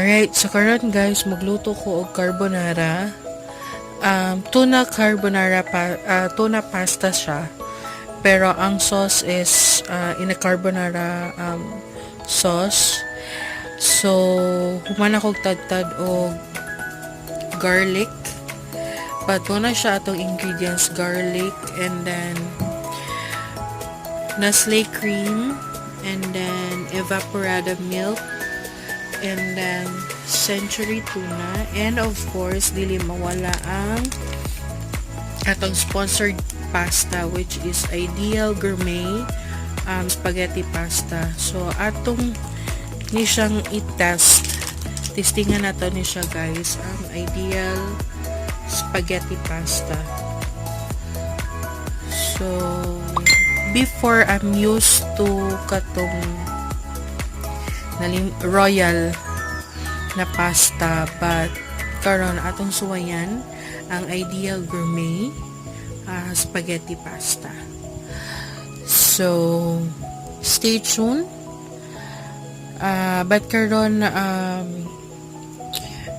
Alright, so karon guys, magluto ko og carbonara. Tuna carbonara tuna pasta siya. Pero ang sauce is in a carbonara sauce. So, human ako tagtad og garlic. Pato na siya atong ingredients, garlic, and then Nestle cream, and then evaporated milk, and then century tuna, and of course dili mawala ang atong sponsored pasta, which is Ideal Gourmet spaghetti pasta. So atong ni siyang i-test, testingan nato ni siya guys, ang Ideal spaghetti pasta. So before, I'm used to katong royal na pasta, but karon atong suwayan ang Ideal Gourmet spaghetti pasta. So stay tuned. But karon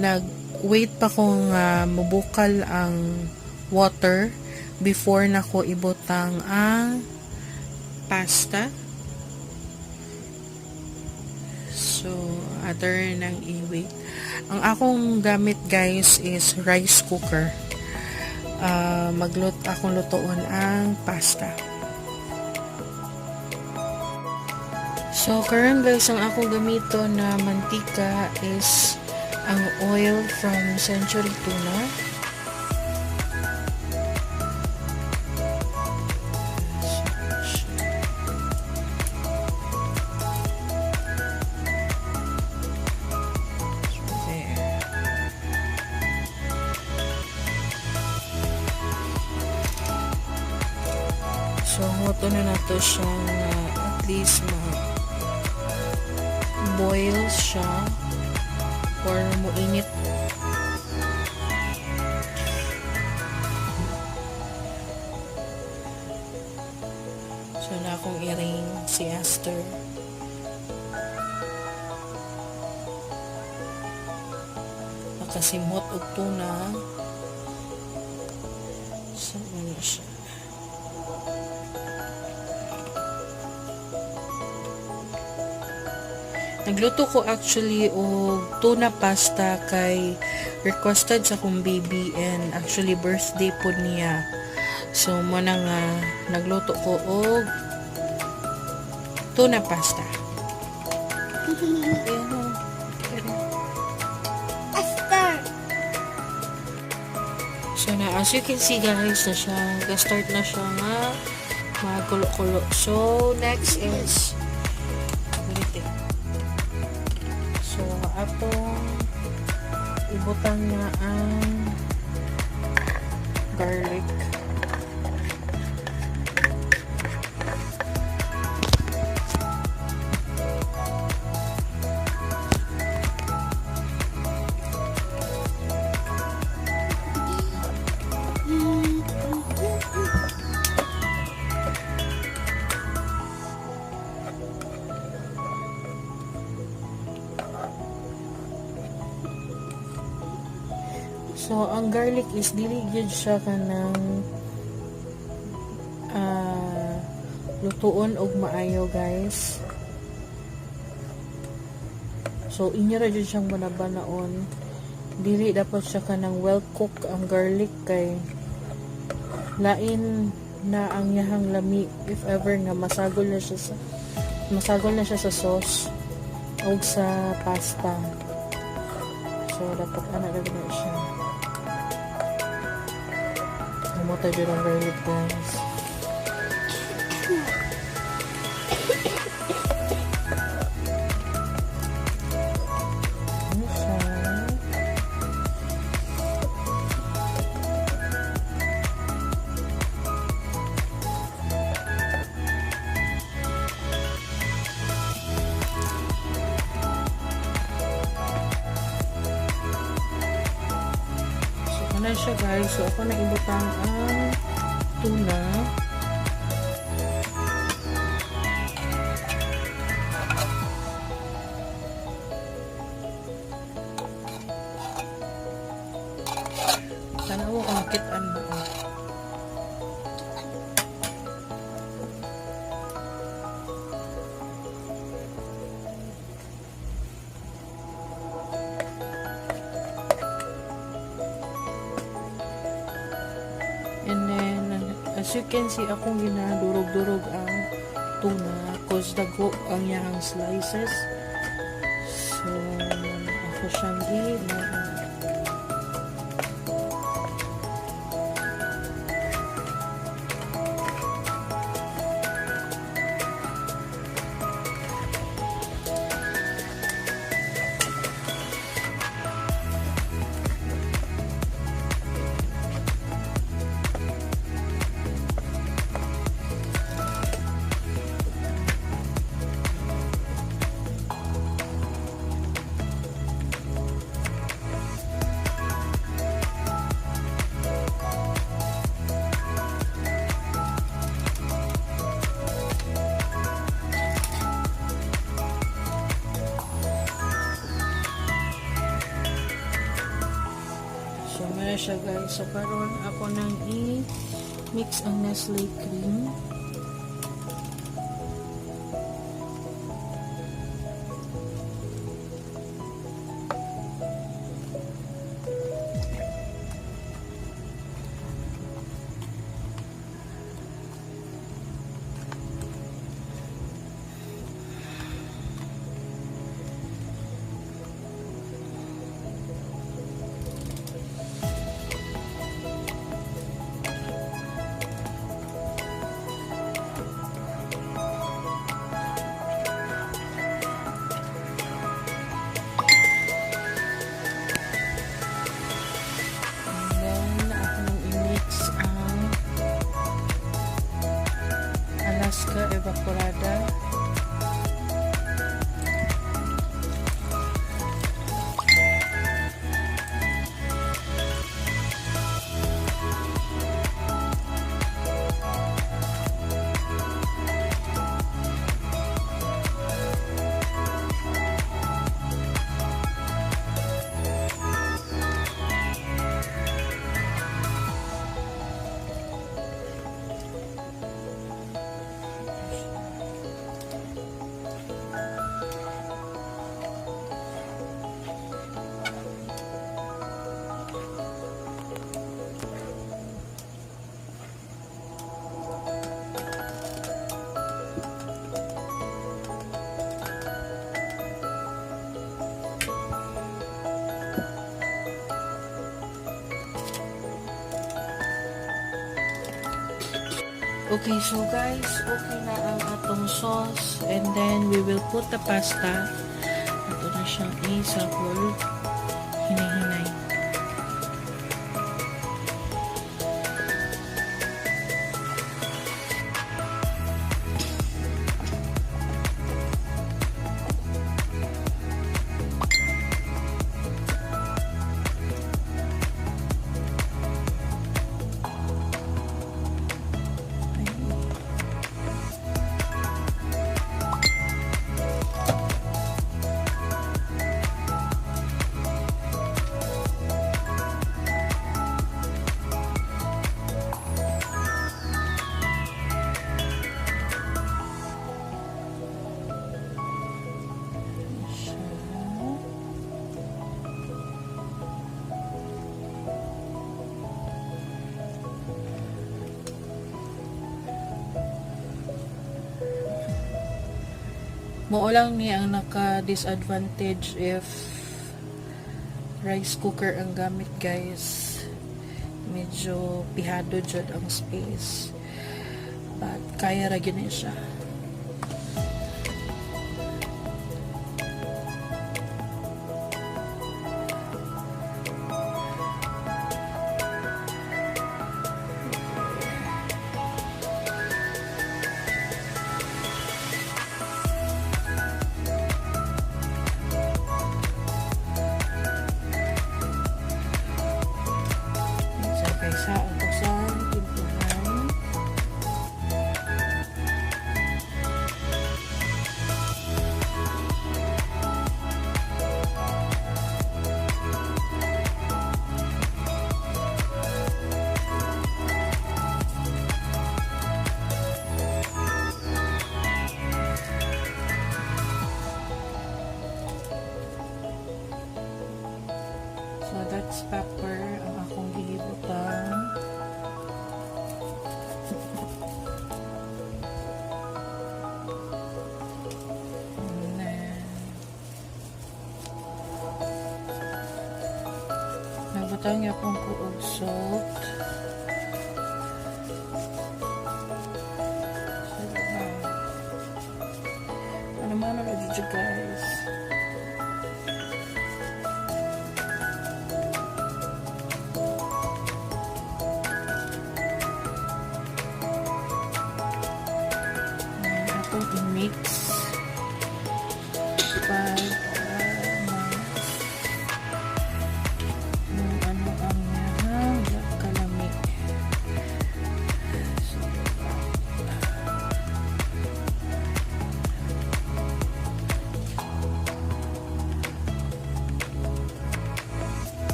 nag-wait pa kong mabukal ang water before nako ibutang ang pasta. So, other nang i-wait. Ang akong gamit guys is rice cooker. Akong lutoon ang pasta. So, karon guys, ang akong gamito na mantika is ang oil from Century Tuna. So, hoto na nato siyang at least boil siya or muinit. So, na akong i-ring si Esther. Nakasimhot og tuna. So, ano siya. Nagluto ko actually og tuna pasta kay requested sa akong baby, and actually birthday po niya. So mo na nga nagluto ko og tuna pasta. So na, as you can see guys, na siya, start na siya nga magulo-kulo. So next is atong ibutang na ang garlic. So, ang garlic is dili gyud siya kanang lutuon og maayo guys. So, inyo ra gyud siyang banabanaon. Dili dapat siya kanang well cook ang garlic, kay lain na ang yahang lami if ever nga masagol na siya sa sauce o sa pasta. So, dapat anak na siya. Mata dyan ang garlic guys. Ano siya? Na siya guys. So ako na ibutang ang tuna. Tanaw ko makitaan mo. And then, as you can see, akong ginadurog-durog ang tuna cause dago ang yahang slices. So, ako siyang siya guys. So karon ako nang i-mix ang Nestle cream. Evaporada. Okay, so guys, okay na ang atong sauce, and then we will put the pasta. Ito na siyang isabol. Hinay-hinay. Mao lang ni ang naka-disadvantage if rice cooker ang gamit guys. Medyo pihado jud ang space. But kaya ra gyud siya. Butang yapon ko og salt. Ano man na dito guys. Atong i-mix para ano ang yahang kalami.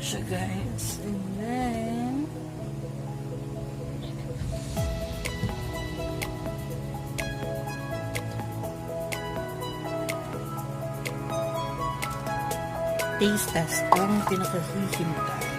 So guys, and then taste test ang pinakasisimta.